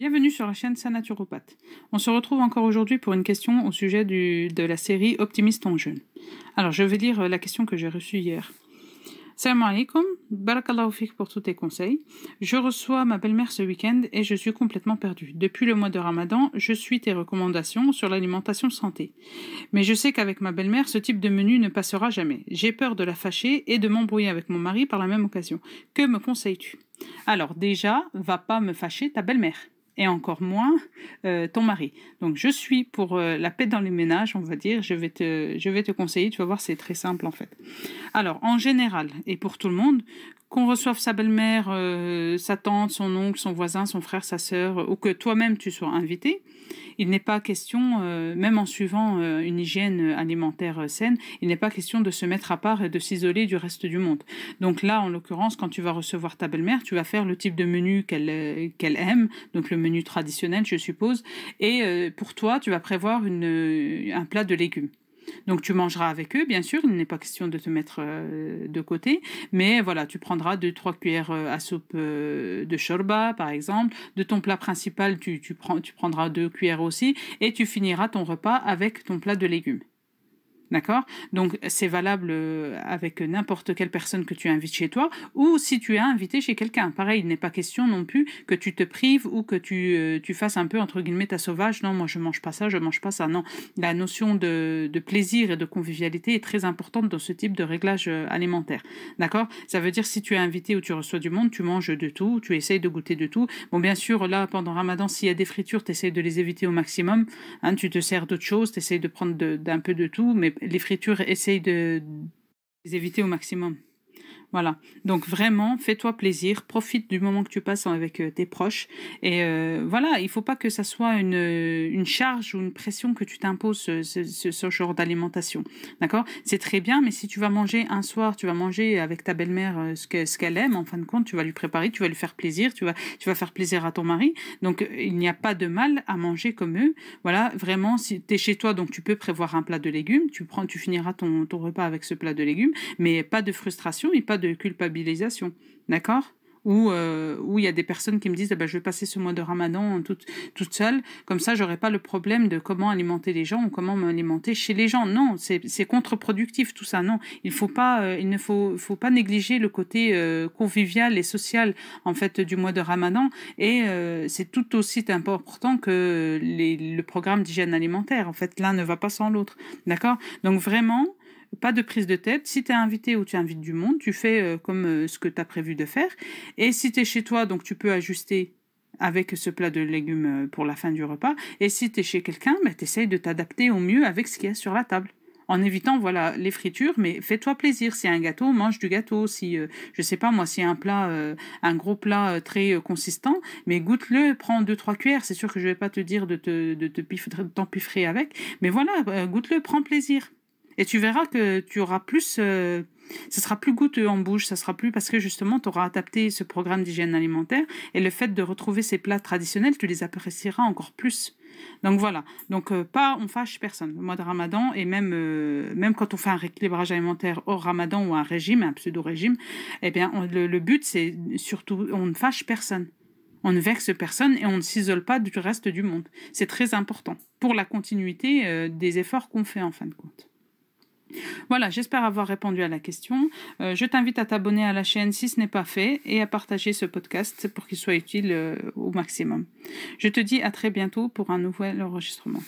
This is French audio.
Bienvenue sur la chaîne Sa Naturopathe. On se retrouve encore aujourd'hui pour une question au sujet de la série Optimise ton jeûne. Alors, je vais lire la question que j'ai reçue hier. Salam alaikum, barakallahu fik pour tous tes conseils. Je reçois ma belle-mère ce week-end et je suis complètement perdue. Depuis le mois de Ramadan, je suis tes recommandations sur l'alimentation santé. Mais je sais qu'avec ma belle-mère, ce type de menu ne passera jamais. J'ai peur de la fâcher et de m'embrouiller avec mon mari par la même occasion. Que me conseilles-tu? Alors déjà, va pas me fâcher ta belle-mère. Et encore moins ton mari. Donc je suis pour la paix dans les ménages, on va dire. Je vais te conseiller, tu vas voir, c'est très simple en fait. Alors en général, et pour tout le monde, qu'on reçoive sa belle-mère, sa tante, son oncle, son voisin, son frère, sa sœur, ou que toi-même tu sois invité, il n'est pas question, même en suivant une hygiène alimentaire saine, il n'est pas question de se mettre à part et de s'isoler du reste du monde. Donc là, en l'occurrence, quand tu vas recevoir ta belle-mère, tu vas faire le type de menu qu'elle aime, donc le menu traditionnel, je suppose, et pour toi, tu vas prévoir un plat de légumes. Donc tu mangeras avec eux, bien sûr, il n'est pas question de te mettre de côté, mais voilà, tu prendras 2-3 cuillères à soupe de shorba, par exemple. De ton plat principal, tu prendras 2 cuillères aussi, et tu finiras ton repas avec ton plat de légumes. D'accord? Donc, c'est valable avec n'importe quelle personne que tu invites chez toi ou si tu es invité chez quelqu'un. Pareil, il n'est pas question non plus que tu te prives ou que tu fasses un peu, entre guillemets, ta sauvage. Non, moi, je mange pas ça, je mange pas ça. Non, la notion de plaisir et de convivialité est très importante dans ce type de réglage alimentaire. D'accord? Ça veut dire si tu es invité ou tu reçois du monde, tu manges de tout, tu essayes de goûter de tout. Bon, bien sûr, là, pendant Ramadan, s'il y a des fritures, tu essayes de les éviter au maximum. Hein, tu te sers d'autres choses, tu essayes de prendre d'un peu de tout, mais les fritures, essaye de les éviter au maximum. Voilà. Donc vraiment, fais-toi plaisir, profite du moment que tu passes avec tes proches. Et voilà, il ne faut pas que ça soit une charge ou une pression que tu t'imposes ce genre d'alimentation. D'accord? C'est très bien, mais si tu vas manger un soir, tu vas manger avec ta belle-mère ce qu'elle aime, en fin de compte, tu vas lui préparer, tu vas lui faire plaisir, tu vas faire plaisir à ton mari. Donc il n'y a pas de mal à manger comme eux. Voilà, vraiment, si tu es chez toi, donc tu peux prévoir un plat de légumes, tu finiras ton repas avec ce plat de légumes, mais pas de frustration et pas de culpabilisation, d'accord? Où il y a des personnes qui me disent je vais passer ce mois de Ramadan toute seule, comme ça j'aurai pas le problème de comment alimenter les gens ou comment m'alimenter chez les gens. Non, c'est contre-productif tout ça. Non, il ne faut pas négliger le côté convivial et social en fait du mois de Ramadan et c'est tout aussi important que le programme d'hygiène alimentaire. En fait, l'un ne va pas sans l'autre, d'accord? Donc vraiment, pas de prise de tête. Si tu es invité ou tu invites du monde, tu fais comme ce que tu as prévu de faire. Et si tu es chez toi, donc tu peux ajuster avec ce plat de légumes pour la fin du repas. Et si tu es chez quelqu'un, tu essayes de t'adapter au mieux avec ce qu'il y a sur la table. En évitant voilà les fritures, mais fais-toi plaisir. Si y a un gâteau, mange du gâteau. Si je sais pas moi, si y a un plat, un gros plat très consistant, mais goûte-le, prends 2-3 cuillères. C'est sûr que je vais pas te dire de t'empiffrer avec, mais voilà, goûte-le, prends plaisir. Et tu verras que tu auras plus, ça sera plus goûteux en bouche, ça sera plus parce que justement tu auras adapté ce programme d'hygiène alimentaire et le fait de retrouver ces plats traditionnels, tu les apprécieras encore plus. Donc voilà, donc pas on fâche personne. Le mois de Ramadan et même quand on fait un rééquilibrage alimentaire hors Ramadan ou un régime, un pseudo-régime, eh bien le but c'est surtout on ne fâche personne. On ne vexe personne et on ne s'isole pas du reste du monde. C'est très important pour la continuité des efforts qu'on fait en fin de compte. Voilà, j'espère avoir répondu à la question. Je t'invite à t'abonner à la chaîne si ce n'est pas fait et à partager ce podcast pour qu'il soit utile au maximum. Je te dis à très bientôt pour un nouvel enregistrement.